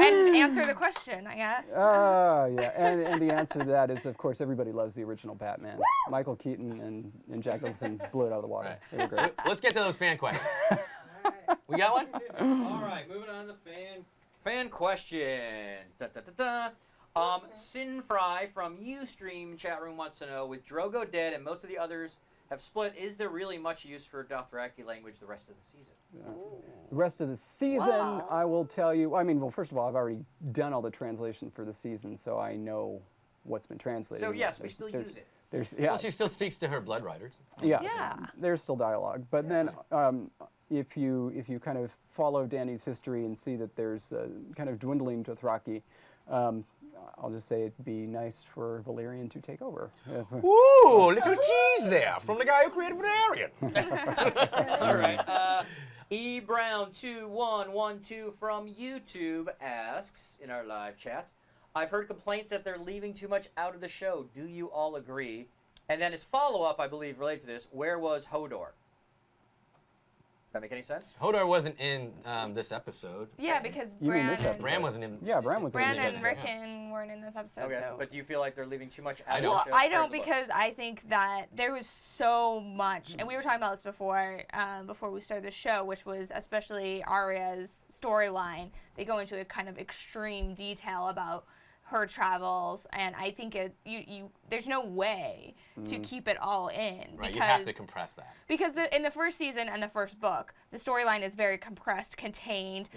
And answer the question, I guess. Yeah, and the answer to that is, of course, everybody loves the original Batman. Michael Keaton and Jack Nicholson blew it out of the water. Right. They were great. Let's get to those fan questions. All right. We got one? All right, moving on to fan question. Sinfry from Ustream chat room wants to know, with Drogo dead and most of the others have split, is there really much use for Dothraki language the rest of the season? The rest of the season, Wow. I will tell you. I mean, well, first of all, I've already done all the translation for the season, so I know what's been translated. So yes, we still use it. Yeah, Well, she still speaks to her blood riders. Yeah. There's still dialogue, but then if you kind of follow Dany's history and see that there's kind of dwindling Dothraki, I'll just say it'd be nice for Valyrian to take over. Ooh, little tease there from the guy who created Valerian. All right. eBrown2112 from YouTube asks in our live chat, I've heard complaints that they're leaving too much out of the show. Do you all agree? And then his follow-up, I believe, related to this, where was Hodor? Does that make any sense? Hodor wasn't in this episode. Yeah, because You mean Bran this and, episode? Bran wasn't in. Yeah, Bran was in Bran this and episode. Rickon weren't in this episode. Okay, So. but do you feel like they're leaving too much out I of don't. the show? Well, I compared don't to the books? because I think that there was so much, and we were talking about this before we started the show, which was especially Arya's storyline. They go into a kind of extreme detail about her travels, and I think there's no way to keep it all in. Right, because, you have to compress that. Because in the first season and the first book, the storyline is very compressed, contained.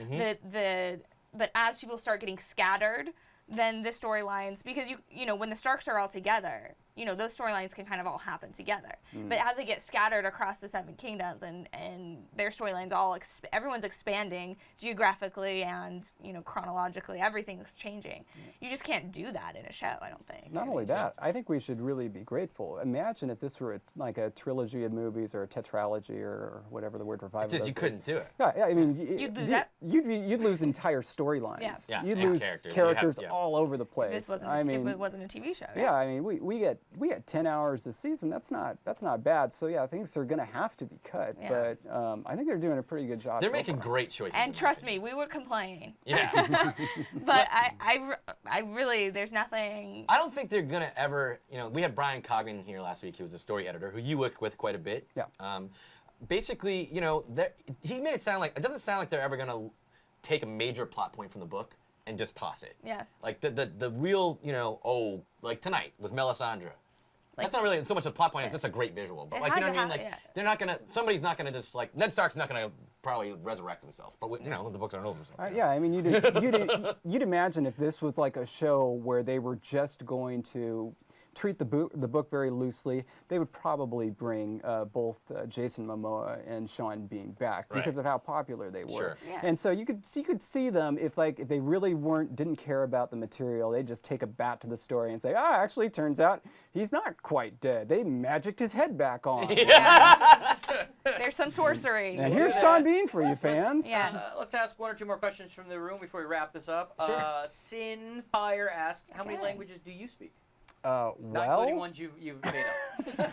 But as people start getting scattered, then the storylines, because you know when the Starks are all together, you know those storylines can kind of all happen together. But as they get scattered across the Seven Kingdoms and their storylines everyone's expanding geographically and chronologically, everything's changing. You just can't do that in a show, I don't think. Not only that, I think we should really be grateful. Imagine if this were like a trilogy of movies or a tetralogy or whatever the word for five of Just those you couldn't is. do it. Yeah, I mean, You'd lose that. You'd lose entire storylines. Yeah. Yeah, You'd and lose characters. characters You have- all over the place. If it wasn't a TV show. yeah, I mean, we get 10 hours a season. That's not bad. So yeah, things are gonna have to be cut. Yeah. But I think they're doing a pretty good job. They're so making far. great choices. And trust me, we would complain. Yeah. But I really, there's nothing. I don't think they're gonna ever. We had Brian Cogman here last week. He was a story editor who you worked with quite a bit. Yeah. Basically, he made it sound like it doesn't sound like they're ever gonna take a major plot point from the book and just toss it. Yeah. Like the real, like tonight with Melisandre. That's not really so much a plot point. It's just a great visual. But It like, you had know what I to mean? Like, have- yeah. they're not gonna. Somebody's not gonna just like Ned Stark's not gonna probably resurrect himself. But the books aren't over. So. Yeah, I mean, you'd imagine if this was like a show where they were just going to treat the book very loosely, they would probably bring both Jason Momoa and Sean Bean back because of how popular they were. Sure. Yeah. And so you could see them if they really didn't care about the material, they'd just take a bat to the story and say, actually, turns out he's not quite dead. They magicked his head back on. There's some sorcery. And here's Sean Bean for you fans. Yeah. Let's ask one or two more questions from the room before we wrap this up. Sure. Sinfire asks, how many Okay. languages do you speak? Not including ones you've made up.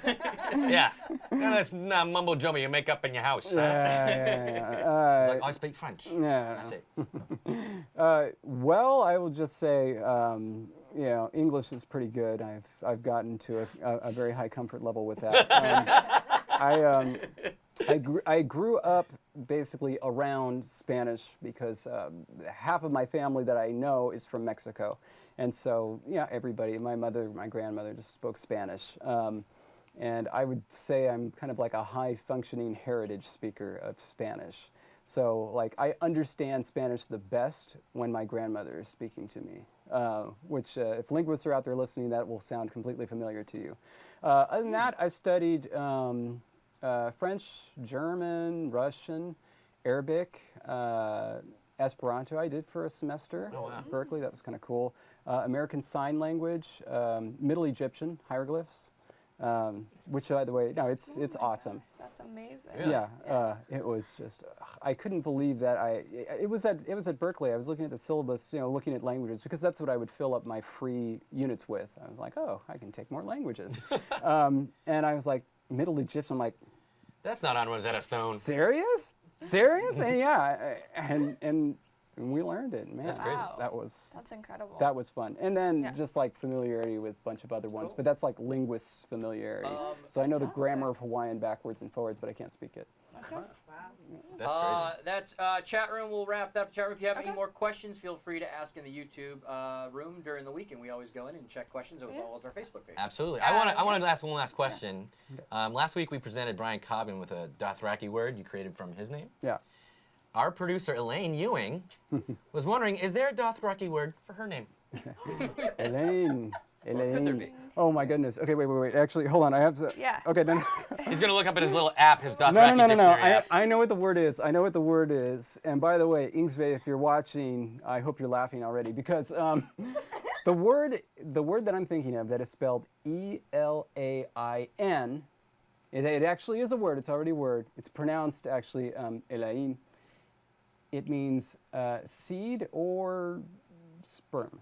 Yeah. None of this mumbo jumbo you make up in your house. It's like, I speak French. Yeah. That's it. Well, I will just say, English is pretty good. I've gotten to a very high comfort level with that. I grew up basically around Spanish because half of my family that I know is from Mexico. And so, everybody, my mother, my grandmother just spoke Spanish. And I would say I'm kind of like a high-functioning heritage speaker of Spanish. So, like, I understand Spanish the best when my grandmother is speaking to me, which, if linguists are out there listening, that will sound completely familiar to you. Other than that, I studied French, German, Russian, Arabic, Esperanto I did for a semester at Berkeley. That was kind of cool. American Sign Language, Middle Egyptian, hieroglyphs, which, by the way, it's awesome. Gosh, that's amazing. Really? Yeah, it was just, I couldn't believe that it was at Berkeley. I was looking at the syllabus, looking at languages, because that's what I would fill up my free units with. I was like, oh, I can take more languages. And I was like, Middle Egyptian, I'm like, That's not on Rosetta Stone. serious? And and we learned it, man. That's crazy. Wow. That That's incredible. was fun. And then Yeah. just like familiarity with a bunch of other ones, Cool. but that's like linguists familiarity. So I know the Fantastic. grammar of Hawaiian backwards and forwards, but I can't speak it. Okay. Wow. That's crazy. That's chat room. We'll wrap that up. Chat room. If you have any Okay. more questions, feel free to ask in the YouTube room during the week, and we always go in and check questions as well as our Facebook page. Absolutely. I want to ask one last question. Last week we presented Brian Cobbin with a Dothraki word you created from his name. Yeah. Our producer Elaine Ewing was wondering, is there a Dothraki word for her name? Elaine. could there Elaine. be? Oh my goodness. Okay, wait. Actually, hold on. I have to. Yeah. Okay, no. He's gonna look up at his little app, his Dothraki No. dictionary app. I know what the word is. And by the way, Ingsve, if you're watching, I hope you're laughing already, because the word that I'm thinking of that is spelled E-L-A-I-N It actually is a word. It's already a word. It's pronounced actually elain. It means seed or sperm.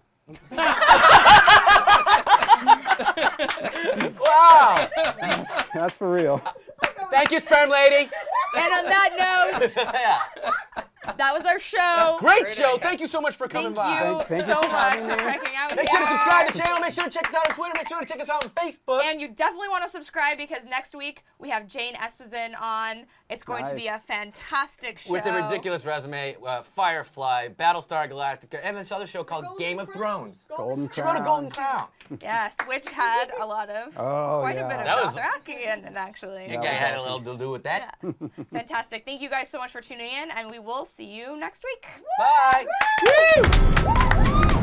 Wow! That's for real. Thank you, sperm lady. And on that note, Yeah. that was our show. Great show. Thank you so much for coming Thank by. you Thank you so for much having for me. checking out. Make sure to Yeah. subscribe to the channel. Make sure to check us out on Twitter. Make sure to check us out on Facebook. And you definitely want to subscribe because next week we have Jane Esposin on. It's going to be Nice. a fantastic show. With a ridiculous resume, Firefly, Battlestar Galactica, and this other show called Game of Thrones. Golden She wrote a Crown. Golden Crown. Yes, which had a lot of, Oh, quite yeah. a bit of That was- Dothraki in it, actually. You That guys was had a awesome. little to do with that. Yeah. Fantastic. Thank you guys so much for tuning in, and we will see you next week. Bye. Woo!